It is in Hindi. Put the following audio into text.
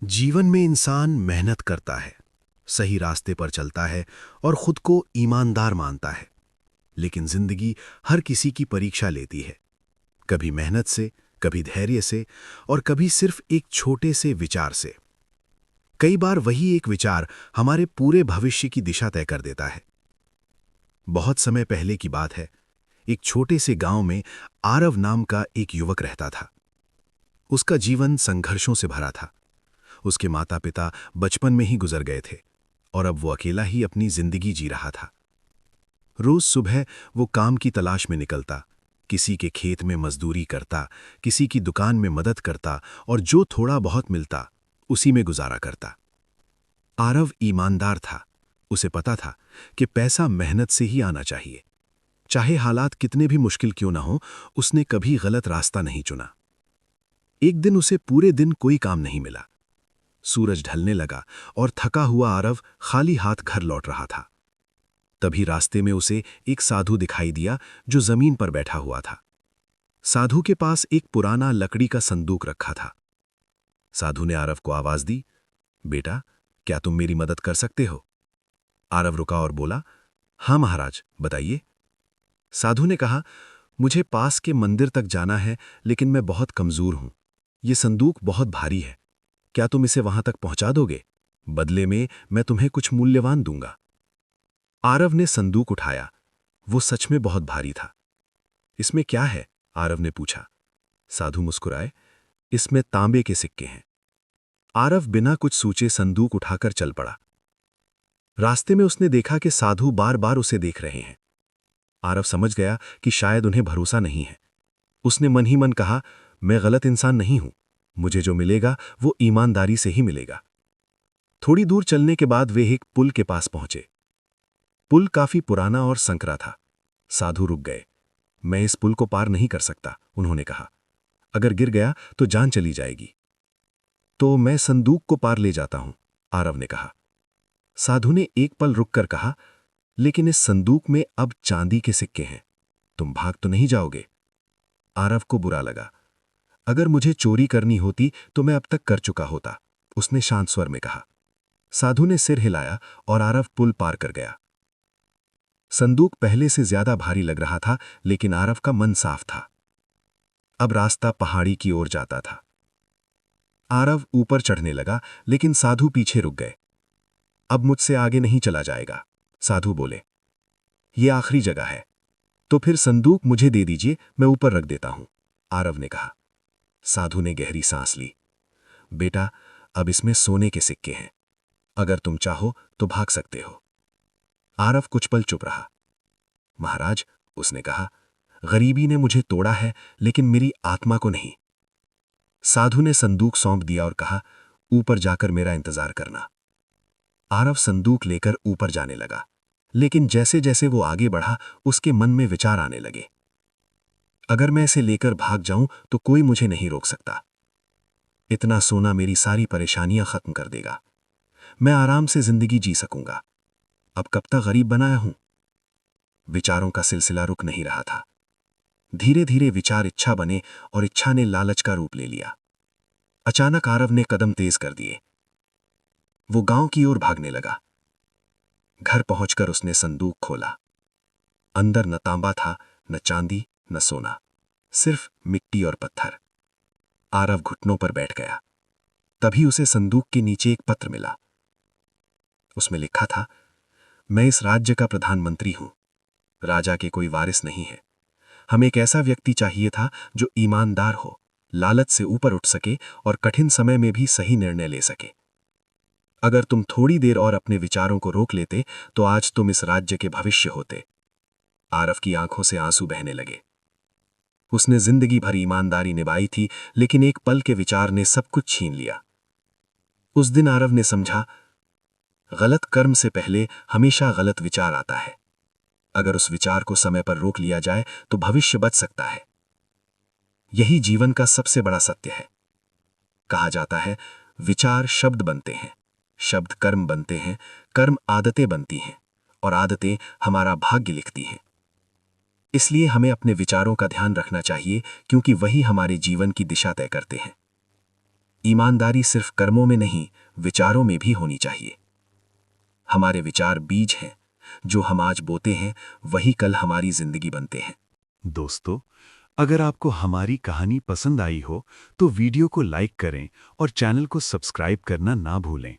जीवन में इंसान मेहनत करता है, सही रास्ते पर चलता है और खुद को ईमानदार मानता है। लेकिन जिंदगी हर किसी की परीक्षा लेती है, कभी मेहनत से, कभी धैर्य से और कभी सिर्फ एक छोटे से विचार से। कई बार वही एक विचार हमारे पूरे भविष्य की दिशा तय कर देता है। बहुत समय पहले की बात है। एक छोटे से गांव में आरव नाम का एक युवक रहता था। उसका जीवन संघर्षों से भरा था। उसके माता पिता बचपन में ही गुजर गए थे और अब वो अकेला ही अपनी जिंदगी जी रहा था। रोज सुबह वो काम की तलाश में निकलता, किसी के खेत में मजदूरी करता, किसी की दुकान में मदद करता और जो थोड़ा बहुत मिलता उसी में गुजारा करता। आरव ईमानदार था। उसे पता था कि पैसा मेहनत से ही आना चाहिए। चाहे हालात कितने भी मुश्किल क्यों ना हो, उसने कभी गलत रास्ता नहीं चुना। एक दिन उसे पूरे दिन कोई काम नहीं मिला। सूरज ढलने लगा और थका हुआ आरव खाली हाथ घर लौट रहा था। तभी रास्ते में उसे एक साधु दिखाई दिया जो जमीन पर बैठा हुआ था। साधु के पास एक पुराना लकड़ी का संदूक रखा था। साधु ने आरव को आवाज दी, बेटा, क्या तुम मेरी मदद कर सकते हो? आरव रुका और बोला, हाँ महाराज, बताइए। साधु ने कहा, मुझे पास के मंदिर तक जाना है, लेकिन मैं बहुत कमजोर हूं। ये संदूक बहुत भारी है। क्या तुम इसे वहां तक पहुंचा दोगे? बदले में मैं तुम्हें कुछ मूल्यवान दूंगा। आरव ने संदूक उठाया। वो सच में बहुत भारी था। इसमें क्या है? आरव ने पूछा। साधु मुस्कुराए, इसमें तांबे के सिक्के हैं। आरव बिना कुछ सोचे संदूक उठाकर चल पड़ा। रास्ते में उसने देखा कि साधु बार बार उसे देख रहे हैं। आरव समझ गया कि शायद उन्हें भरोसा नहीं है। उसने मन ही मन कहा, मैं गलत इंसान नहीं हूं। मुझे जो मिलेगा वो ईमानदारी से ही मिलेगा। थोड़ी दूर चलने के बाद वे एक पुल के पास पहुंचे। पुल काफी पुराना और संकरा था। साधु रुक गए। मैं इस पुल को पार नहीं कर सकता, उन्होंने कहा। अगर गिर गया तो जान चली जाएगी। तो मैं संदूक को पार ले जाता हूं, आरव ने कहा। साधु ने एक पल रुककर कहा, लेकिन इस संदूक में अब चांदी के सिक्के हैं। तुम भाग तो नहीं जाओगे? आरव को बुरा लगा। अगर मुझे चोरी करनी होती तो मैं अब तक कर चुका होता, उसने शांत स्वर में कहा। साधु ने सिर हिलाया और आरव पुल पार कर गया। संदूक पहले से ज्यादा भारी लग रहा था, लेकिन आरव का मन साफ था। अब रास्ता पहाड़ी की ओर जाता था। आरव ऊपर चढ़ने लगा, लेकिन साधु पीछे रुक गए। अब मुझसे आगे नहीं चला जाएगा, साधु बोले। ये आखिरी जगह है। तो फिर संदूक मुझे दे दीजिए, मैं ऊपर रख देता हूं, आरव ने कहा। साधु ने गहरी सांस ली। बेटा, अब इसमें सोने के सिक्के हैं। अगर तुम चाहो तो भाग सकते हो। आरव कुछ पल चुप रहा। महाराज, उसने कहा, गरीबी ने मुझे तोड़ा है, लेकिन मेरी आत्मा को नहीं। साधु ने संदूक सौंप दिया और कहा, ऊपर जाकर मेरा इंतजार करना। आरव संदूक लेकर ऊपर जाने लगा, लेकिन जैसे जैसे वो आगे बढ़ा, उसके मन में विचार आने लगे। अगर मैं इसे लेकर भाग जाऊं तो कोई मुझे नहीं रोक सकता। इतना सोना मेरी सारी परेशानियां खत्म कर देगा। मैं आराम से जिंदगी जी सकूंगा। अब कब तक गरीब बनाया हूं? विचारों का सिलसिला रुक नहीं रहा था। धीरे धीरे विचार इच्छा बने और इच्छा ने लालच का रूप ले लिया। अचानक आरव ने कदम तेज कर दिए। वो गांव की ओर भागने लगा। घर पहुंचकर उसने संदूक खोला। अंदर न तांबा था, न चांदी, न सोना, सिर्फ मिट्टी और पत्थर। आरव घुटनों पर बैठ गया। तभी उसे संदूक के नीचे एक पत्र मिला। उसमें लिखा था, मैं इस राज्य का प्रधानमंत्री हूं। राजा के कोई वारिस नहीं है। हमें एक ऐसा व्यक्ति चाहिए था जो ईमानदार हो, लालच से ऊपर उठ सके और कठिन समय में भी सही निर्णय ले सके। अगर तुम थोड़ी देर और अपने विचारों को रोक लेते तो आज तुम इस राज्य के भविष्य होते। आरव की आंखों से आंसू बहने लगे। उसने जिंदगी भर ईमानदारी निभाई थी, लेकिन एक पल के विचार ने सब कुछ छीन लिया। उस दिन आरव ने समझा, गलत कर्म से पहले हमेशा गलत विचार आता है। अगर उस विचार को समय पर रोक लिया जाए तो भविष्य बच सकता है। यही जीवन का सबसे बड़ा सत्य है। कहा जाता है, विचार शब्द बनते हैं, शब्द कर्म बनते हैं, कर्म आदतें बनती हैं और आदतें हमारा भाग्य लिखती हैं। इसलिए हमें अपने विचारों का ध्यान रखना चाहिए, क्योंकि वही हमारे जीवन की दिशा तय करते हैं। ईमानदारी सिर्फ कर्मों में नहीं, विचारों में भी होनी चाहिए। हमारे विचार बीज हैं, जो हम आज बोते हैं वही कल हमारी जिंदगी बनते हैं। दोस्तों, अगर आपको हमारी कहानी पसंद आई हो तो वीडियो को लाइक करें और चैनल को सब्सक्राइब करना ना भूलें।